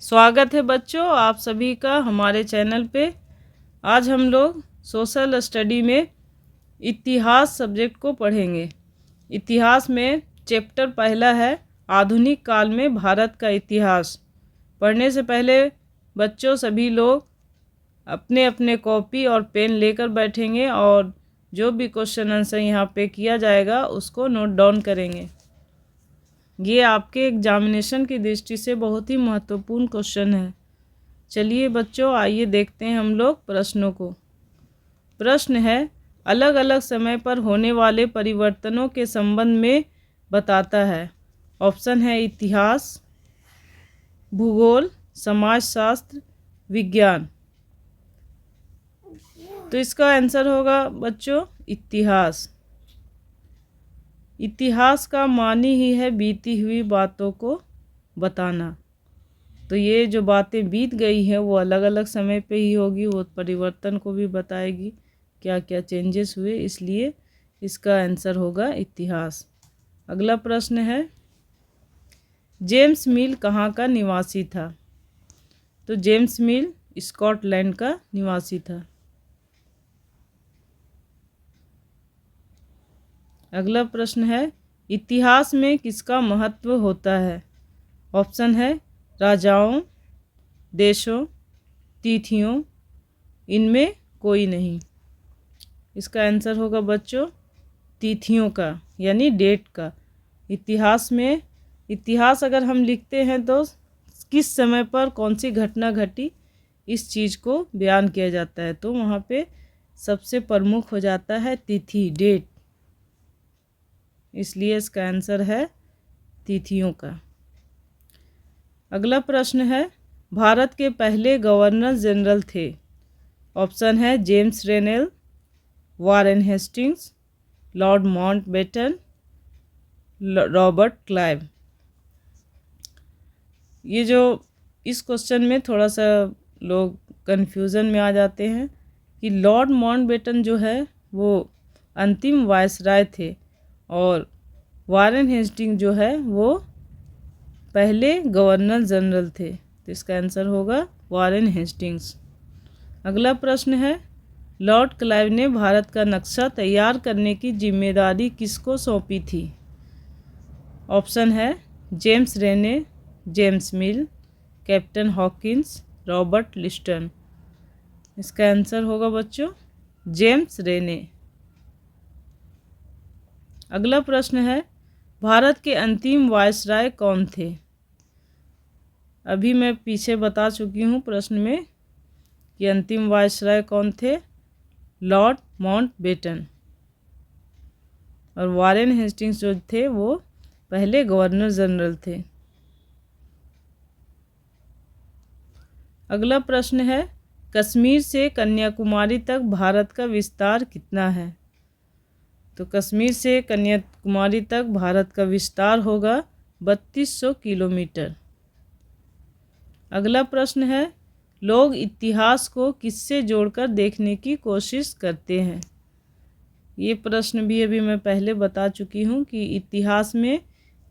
स्वागत है बच्चों आप सभी का हमारे चैनल पे। आज हम लोग सोशल स्टडी में इतिहास सब्जेक्ट को पढ़ेंगे। इतिहास में चैप्टर पहला है आधुनिक काल में भारत का इतिहास। पढ़ने से पहले बच्चों सभी लोग अपने अपने कॉपी और पेन लेकर बैठेंगे और जो भी क्वेश्चन आंसर यहाँ पे किया जाएगा उसको नोट डाउन करेंगे। ये आपके एग्जामिनेशन की दृष्टि से बहुत ही महत्वपूर्ण क्वेश्चन है। चलिए बच्चों आइए देखते हैं हम लोग प्रश्नों को। प्रश्न है अलग अलग समय पर होने वाले परिवर्तनों के संबंध में बताता है। ऑप्शन है इतिहास, भूगोल, समाजशास्त्र, विज्ञान। तो इसका आंसर होगा बच्चों इतिहास। इतिहास का मानी ही है बीती हुई बातों को बताना। तो ये जो बातें बीत गई हैं वो अलग अलग समय पे ही होगी, वो परिवर्तन को भी बताएगी क्या क्या चेंजेस हुए, इसलिए इसका आंसर होगा इतिहास। अगला प्रश्न है जेम्स मिल कहाँ का निवासी था? तो जेम्स मिल स्कॉटलैंड का निवासी था। अगला प्रश्न है इतिहास में किसका महत्व होता है? ऑप्शन है राजाओं, देशों, तिथियों, इनमें कोई नहीं। इसका आंसर होगा बच्चों तिथियों का, यानी डेट का। इतिहास में इतिहास अगर हम लिखते हैं तो किस समय पर कौन सी घटना घटी इस चीज़ को बयान किया जाता है, तो वहाँ पे सबसे प्रमुख हो जाता है तिथि, डेट। इसलिए इसका आंसर है तिथियों का। अगला प्रश्न है भारत के पहले गवर्नर जनरल थे। ऑप्शन है James Rennell, Warren Hastings, Lord Mountbatten, Robert Clive. ये जो इस क्वेश्चन में थोड़ा सा लोग कन्फ्यूज़न में आ जाते हैं कि लॉर्ड माउंटबेटन जो है वो अंतिम वायसराय थे और वारेन हेस्टिंग जो है वो पहले गवर्नर जनरल थे। तो इसका आंसर होगा वारेन हेस्टिंग्स। अगला प्रश्न है लॉर्ड क्लाइव ने भारत का नक्शा तैयार करने की जिम्मेदारी किसको सौंपी थी? ऑप्शन है James Rennell, James Mill, captain Hawkins, Robert Liston. इसका आंसर होगा बच्चों जेम्स रेने। अगला प्रश्न है भारत के अंतिम वायसराय कौन थे? अभी मैं पीछे बता चुकी हूँ प्रश्न में कि अंतिम वायसराय कौन थे, लॉर्ड माउंटबेटन। और वारेन हेस्टिंग्स जो थे वो पहले गवर्नर जनरल थे। अगला प्रश्न है कश्मीर से कन्याकुमारी तक भारत का विस्तार कितना है? तो कश्मीर से कन्याकुमारी तक भारत का विस्तार होगा 3200 किलोमीटर। अगला प्रश्न है लोग इतिहास को किससे जोड़कर देखने की कोशिश करते हैं? ये प्रश्न भी अभी मैं पहले बता चुकी हूँ कि इतिहास में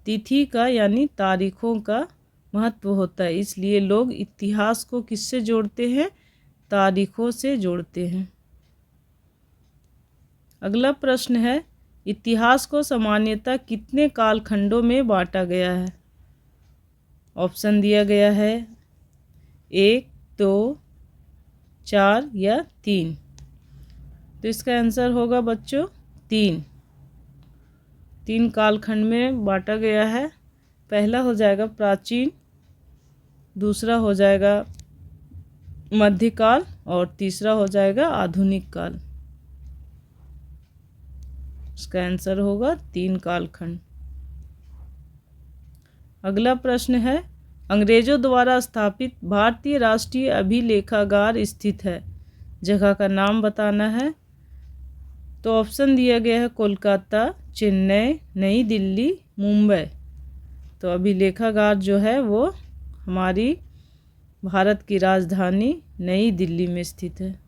तिथि का यानी तारीखों का महत्व होता है, इसलिए लोग इतिहास को किससे जोड़ते हैं? तारीखों से जोड़ते हैं। अगला प्रश्न है इतिहास को सामान्यतः कितने कालखंडों में बांटा गया है? ऑप्शन दिया गया है 1, 2, 4 या 3। तो इसका आंसर होगा बच्चों 3 कालखंड में बांटा गया है। पहला हो जाएगा प्राचीन, दूसरा हो जाएगा मध्यकाल और तीसरा हो जाएगा आधुनिक काल। इसका आंसर होगा 3 कालखंड। अगला प्रश्न है अंग्रेजों द्वारा स्थापित भारतीय राष्ट्रीय अभिलेखागार स्थित है, जगह का नाम बताना है। तो ऑप्शन दिया गया है कोलकाता, चेन्नई, नई दिल्ली, मुंबई। तो अभिलेखागार जो है वो हमारी भारत की राजधानी नई दिल्ली में स्थित है।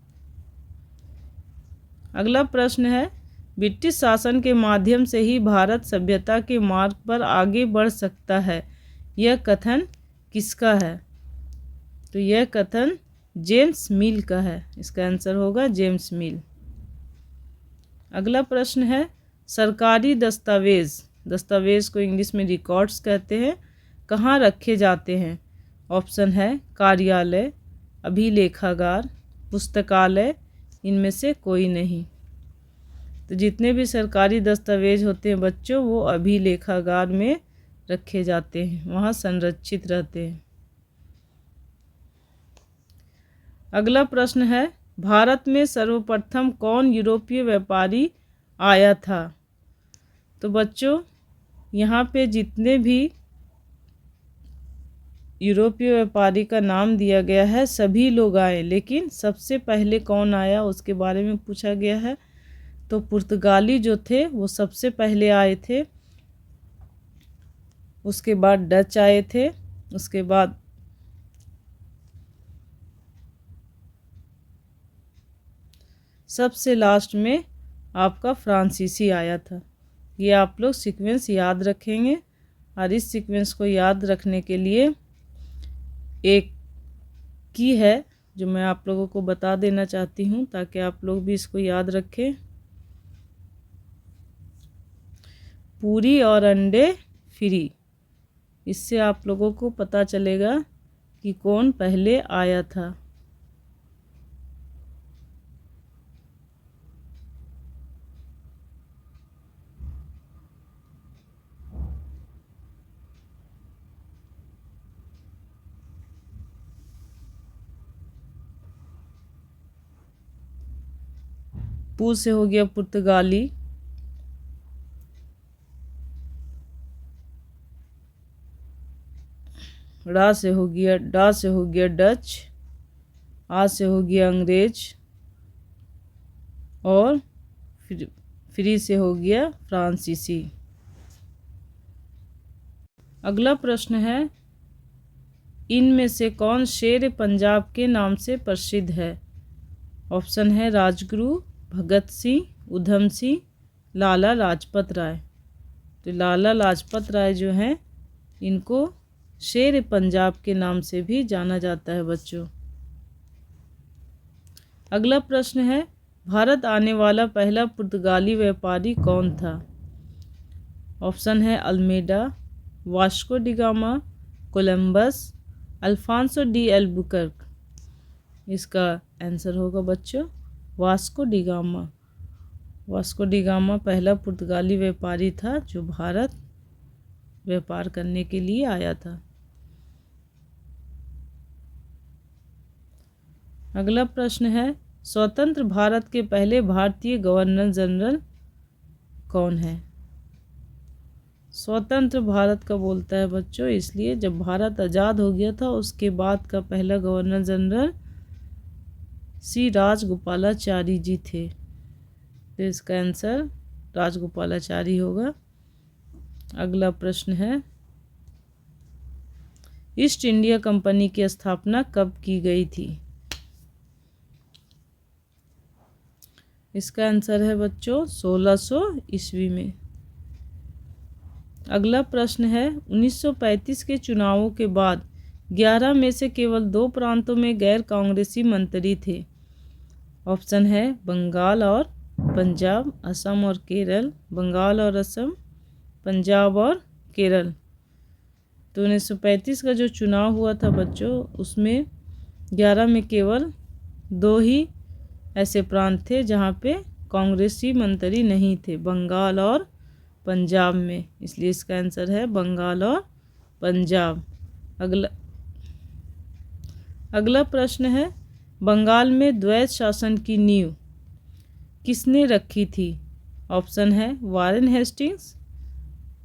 अगला प्रश्न है ब्रिटिश शासन के माध्यम से ही भारत सभ्यता के मार्ग पर आगे बढ़ सकता है, यह कथन किसका है? तो यह कथन जेम्स मिल का है। इसका आंसर होगा जेम्स मिल। अगला प्रश्न है, सरकारी दस्तावेज, दस्तावेज को इंग्लिश में रिकॉर्ड्स कहते हैं, कहाँ रखे जाते हैं? ऑप्शन है कार्यालय, अभिलेखागार, पुस्तकालय, इनमें से कोई नहीं। तो जितने भी सरकारी दस्तावेज होते हैं बच्चों, वो अभिलेखागार में रखे जाते हैं, वहाँ संरक्षित रहते हैं। अगला प्रश्न है, भारत में सर्वप्रथम कौन यूरोपीय व्यापारी आया था? तो बच्चों यहाँ पे जितने भी यूरोपीय व्यापारी का नाम दिया गया है सभी लोग आए, लेकिन सबसे पहले कौन आया उसके बारे में पूछा गया है। तो पुर्तगाली जो थे वो सबसे पहले आए थे, उसके बाद डच आए थे, उसके बाद सबसे लास्ट में आपका फ्रांसीसी आया था। ये आप लोग सीक्वेंस याद रखेंगे, और इस सीक्वेंस को याद रखने के लिए एक की है जो मैं आप लोगों को बता देना चाहती हूँ ताकि आप लोग भी इसको याद रखें। पूरी और अंडे फ्री, इससे आप लोगों को पता चलेगा कि कौन पहले आया था। पू से हो गया पुर्तगाली, ड़ा से हो गया, डा से हो गया डच, आ से हो गया अंग्रेज, और फ्री से हो गया फ्रांसीसी। अगला प्रश्न है, इनमें से कौन शेर पंजाब के नाम से प्रसिद्ध है? ऑप्शन है राजगुरु, भगत सिंह, उधम सिंह, लाला लाजपत राय। तो लाला लाजपत राय जो हैं इनको शेर पंजाब के नाम से भी जाना जाता है बच्चों। अगला प्रश्न है, भारत आने वाला पहला पुर्तगाली व्यापारी कौन था? ऑप्शन है Almeida, Vasco da Gama, Columbus, Alfonso de Albuquerque. इसका आंसर होगा बच्चों Vasco da Gama. Vasco da Gama पहला पुर्तगाली व्यापारी था जो भारत व्यापार करने के लिए आया था। अगला प्रश्न है, स्वतंत्र भारत के पहले भारतीय गवर्नर जनरल कौन है? स्वतंत्र भारत का बोलता है बच्चों इसलिए जब भारत आज़ाद हो गया था उसके बाद का पहला गवर्नर जनरल सी राजगोपालाचारी जी थे। तो इसका आंसर राजगोपालाचारी होगा। अगला प्रश्न है, ईस्ट इंडिया कंपनी की स्थापना कब की गई थी? इसका आंसर है बच्चों 1600 ईस्वी में। अगला प्रश्न है, 1935 के चुनावों के बाद 11 में से केवल 2 प्रांतों में गैर कांग्रेसी मंत्री थे। ऑप्शन है बंगाल और पंजाब, असम और केरल, बंगाल और असम, पंजाब और केरल। तो 1935 का जो चुनाव हुआ था बच्चों उसमें 11 में केवल 2 ही ऐसे प्रांत थे जहाँ पे कांग्रेसी मंत्री नहीं थे, बंगाल और पंजाब में, इसलिए इसका आंसर है बंगाल और पंजाब। अगला प्रश्न है, बंगाल में द्वैत शासन की नींव किसने रखी थी? ऑप्शन है Warren Hastings,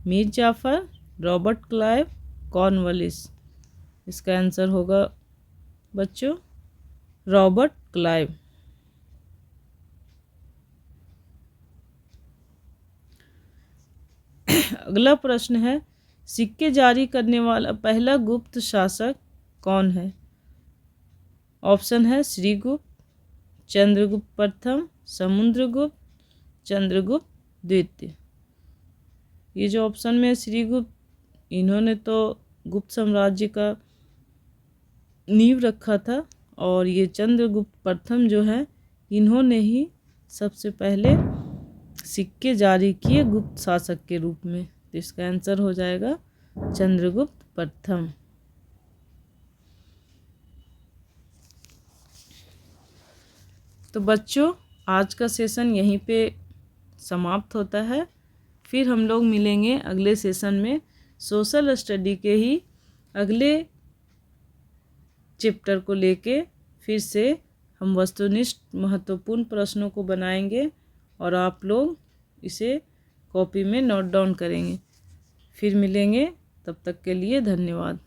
Mir Jafar, Robert Clive, Cornwallis. इसका आंसर होगा बच्चों रॉबर्ट क्लाइव। अगला प्रश्न है, सिक्के जारी करने वाला पहला गुप्त शासक कौन है? ऑप्शन है श्रीगुप्त, चंद्रगुप्त प्रथम, समुद्रगुप्त, चंद्रगुप्त द्वितीय। ये जो ऑप्शन में श्रीगुप्त, इन्होंने तो गुप्त साम्राज्य का नींव रखा था। और ये चंद्रगुप्त प्रथम जो है, इन्होंने ही सबसे पहले सिक्के जारी किए गुप्त शासक के रूप में। तो इसका आंसर हो जाएगा चंद्रगुप्त प्रथम। तो बच्चों, आज का सेशन यहीं पे समाप्त होता है। फिर हम लोग मिलेंगे अगले सेशन में सोशल स्टडी के ही अगले चैप्टर को लेके। फिर से हम वस्तुनिष्ठ महत्वपूर्ण प्रश्नों को बनाएंगे और आप लोग इसे कॉपी में नोट डाउन करेंगे। फिर मिलेंगे, तब तक के लिए धन्यवाद।